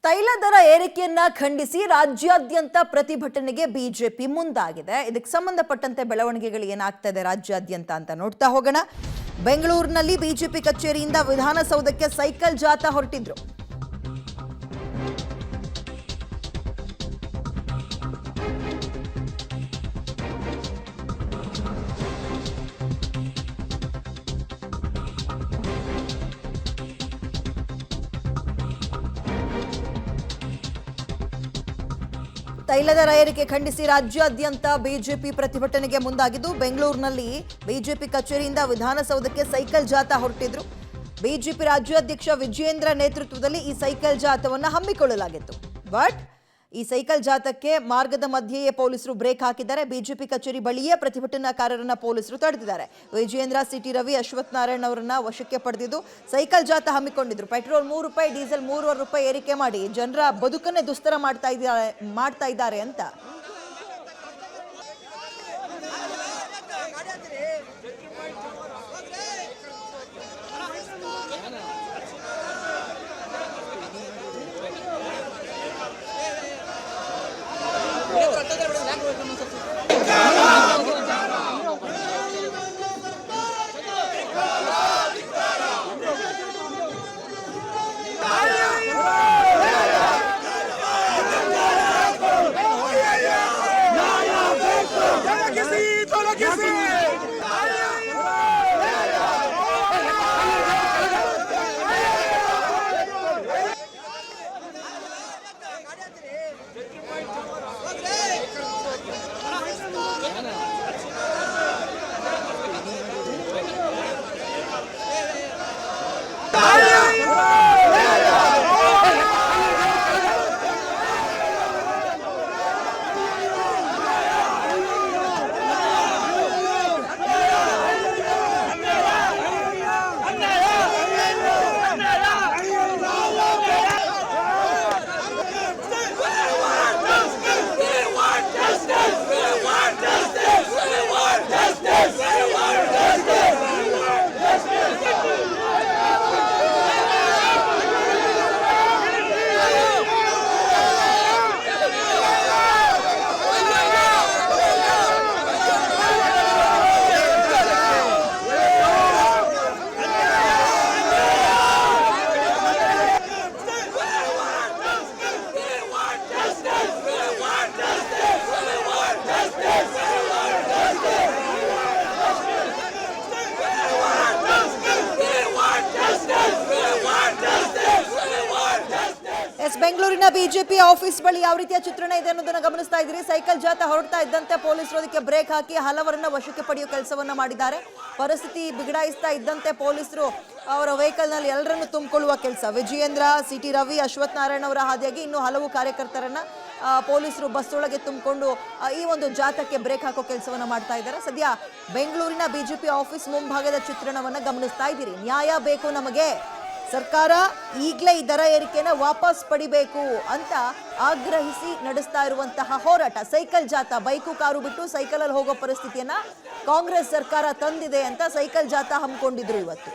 ತೈಲ ದರ ಏರಿಕೆಯನ್ನ ಖಂಡಿಸಿ ರಾಜ್ಯಾದ್ಯಂತ ಪ್ರತಿಭಟನೆಗೆ ಬಿಜೆಪಿ ಮುಂದಾಗಿದೆ. ಇದಕ್ಕೆ ಸಂಬಂಧಪಟ್ಟಂತೆ ಬೆಳವಣಿಗೆಗಳು ಏನಾಗ್ತಾ ಇದೆ ರಾಜ್ಯಾದ್ಯಂತ ಅಂತ ನೋಡ್ತಾ ಹೋಗೋಣ. ಬೆಂಗಳೂರಿನಲ್ಲಿ ಬಿಜೆಪಿ ಕಚೇರಿಯಿಂದ ವಿಧಾನಸೌಧಕ್ಕೆ ಸೈಕಲ್ ಜಾಥಾ ಹೊರಟಿದ್ರು. ತೈಲ ದರ ಏರಿಕೆ ಖಂಡಿಸಿ ರಾಜ್ಯಾದ್ಯಂತ ಬಿಜೆಪಿ ಪ್ರತಿಭಟನೆಗೆ ಮುಂದಾಗಿದ್ದು, ಬೆಂಗಳೂರಿನಲ್ಲಿ ಬಿಜೆಪಿ ಕಚೇರಿಯಿಂದ ವಿಧಾನಸೌಧಕ್ಕೆ ಸೈಕಲ್ ಜಾಥಾ ಹೊರಟಿದ್ರು. ಬಿಜೆಪಿ ರಾಜ್ಯಾಧ್ಯಕ್ಷ ವಿಜಯೇಂದ್ರ ನೇತೃತ್ವದಲ್ಲಿ ಈ ಸೈಕಲ್ ಜಾಥಾವನ್ನು ಹಮ್ಮಿಕೊಳ್ಳಲಾಗಿತ್ತು. ಬಟ್ ಈ ಸೈಕಲ್ ಜಾಥಾಕ್ಕೆ ಮಾರ್ಗದ ಮಧ್ಯೆಯೇ ಪೊಲೀಸರು ಬ್ರೇಕ್ ಹಾಕಿದ್ದಾರೆ. ಬಿಜೆಪಿ ಕಚೇರಿ ಬಳಿಯೇ ಪ್ರತಿಭಟನಾಕಾರರನ್ನ ಪೊಲೀಸರು ತಡೆದಿದ್ದಾರೆ. ವಿಜಯೇಂದ್ರ, ಸಿಟಿ ರವಿ, ಅಶ್ವಥ್ ನಾರಾಯಣ್ ಅವರನ್ನ ವಶಕ್ಕೆ ಪಡೆದಿದ್ದು ಸೈಕಲ್ ಜಾಥಾ ಹಮ್ಮಿಕೊಂಡಿದ್ರು. ಪೆಟ್ರೋಲ್ ₹3, ಡೀಸೆಲ್ ₹3.5 ಏರಿಕೆ ಮಾಡಿ ಜನರ ಬದುಕನ್ನೇ ದುಸ್ತರ ಮಾಡ್ತಾ ಇದ್ದಾರೆ ಅಂತ ಬೆಂಗಳೂರಿನ ಬಿಜೆಪಿ ಆಫೀಸ್ ಬಳಿ ಯಾವ ರೀತಿಯ ಚಿತ್ರಣ ಇದೆ ಅನ್ನೋದನ್ನ ಗಮನಿಸ್ತಾ ಇದ್ದೀರಿ. ಸೈಕಲ್ ಜಾಥಾ ಹೊರಡ್ತಾ ಇದ್ದಂತೆ ಪೊಲೀಸರು ಅದಕ್ಕೆ ಬ್ರೇಕ್ ಹಾಕಿ ಹಲವರನ್ನ ವಶಕ್ಕೆ ಪಡೆಯುವ ಕೆಲಸವನ್ನ ಮಾಡಿದ್ದಾರೆ. ಪರಿಸ್ಥಿತಿ ಬಿಗಡಾಯಿಸ್ತಾ ಇದ್ದಂತೆ ಪೊಲೀಸರು ಅವರ ವೆಹಿಕಲ್ ನಲ್ಲಿ ಎಲ್ಲರನ್ನು ತುಂಬಿಕೊಳ್ಳುವ ಕೆಲಸ. ವಿಜಯೇಂದ್ರ, ಸಿಟಿ ರವಿ, ಅಶ್ವಥ್ ನಾರಾಯಣ್ ಅವರ ಹಾದಿಯಾಗಿ ಇನ್ನೂ ಹಲವು ಕಾರ್ಯಕರ್ತರನ್ನ ಪೊಲೀಸರು ಬಸ್ ಒಳಗೆ ತುಂಬಿಕೊಂಡು ಈ ಒಂದು ಜಾಥಾಕ್ಕೆ ಬ್ರೇಕ್ ಹಾಕೋ ಕೆಲಸವನ್ನ ಮಾಡ್ತಾ ಇದ್ದಾರೆ. ಸದ್ಯ ಬೆಂಗಳೂರಿನ ಬಿಜೆಪಿ ಆಫೀಸ್ ಮುಂಭಾಗದ ಚಿತ್ರಣವನ್ನ ಗಮನಿಸ್ತಾ ಇದ್ದೀರಿ. ನ್ಯಾಯ ಬೇಕು ನಮಗೆ, ಸರ್ಕಾರ ಈಗಲೇ ಈ ದರ ಏರಿಕೆನ ವಾಪಸ್ ಪಡಿಬೇಕು ಅಂತ ಆಗ್ರಹಿಸಿ ನಡೆಸ್ತಾ ಇರುವಂತಹ ಹೋರಾಟ. ಸೈಕಲ್ ಜಾಥಾ, ಬೈಕು ಕಾರು ಬಿಟ್ಟು ಸೈಕಲ್ ಅಲ್ಲಿ ಹೋಗೋ ಪರಿಸ್ಥಿತಿಯನ್ನ ಕಾಂಗ್ರೆಸ್ ಸರ್ಕಾರ ತಂದಿದೆ ಅಂತ ಸೈಕಲ್ ಜಾಥಾ ಹಮ್ಮಿಕೊಂಡಿದ್ರು ಇವತ್ತು.